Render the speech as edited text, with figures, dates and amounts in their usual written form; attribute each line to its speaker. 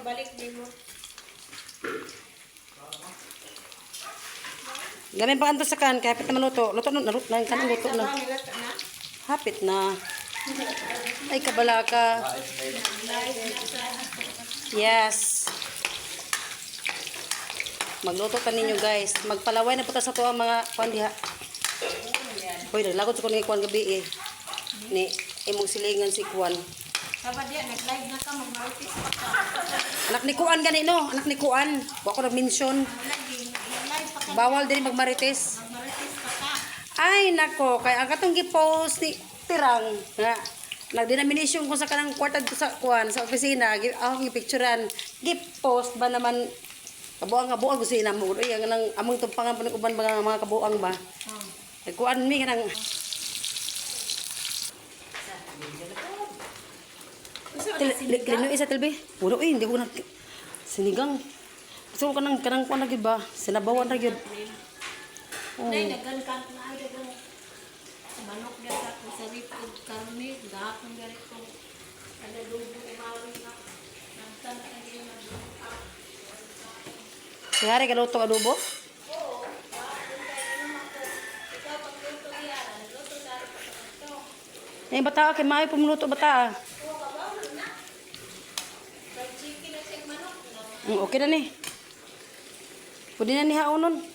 Speaker 1: pagbalik din mo.
Speaker 2: Gamin pa anto sa kan, kaya hapit na maluto. Luto na, nalut na, kanang luto na. Hapit na. Ay, kabala ka. Yes. Magluto ka ninyo guys. Magpalaway na po ta sa to ang mga kuan diha. Hoy, naglagot sa kuning kuan gabi eh. Ni imong silingan si kuan.
Speaker 1: Kapag yan, nag-live na ka, mag-martis pa ka.
Speaker 2: Anak ni kuan gani no, anak ni kuan. Wa ko nag-mention.
Speaker 1: Nag-live pa ka.
Speaker 2: Bawal din magmarites.
Speaker 1: Mag-martis pa ka.
Speaker 2: Ay nako, kay ang katong gi-post ni Tirang nga nag-denomination ko sa kanang kwarta sa kuan sa opisina, ako gi-picturean. Gi-post ba naman kabuang gusto ina mo. Ay ang nang among tumpangan pa ng uban mga kabuang ba. Nagkuan mi kanang Lino isa tilbi. Puro hindi ko na sinigang. Gusto ko kanang kuan na gyud ba? Sinabawan ra gyud.
Speaker 1: Nay, nagkan na ay dagang manok niya sa ripod karne, gahapon ganito. Kada dugo umawin na. Nagtan na kayo na.
Speaker 2: Si Hari ka luto adobo? Eh, bata kay maayo pumuluto bata. Okay na ni. Pwede na ni haunon.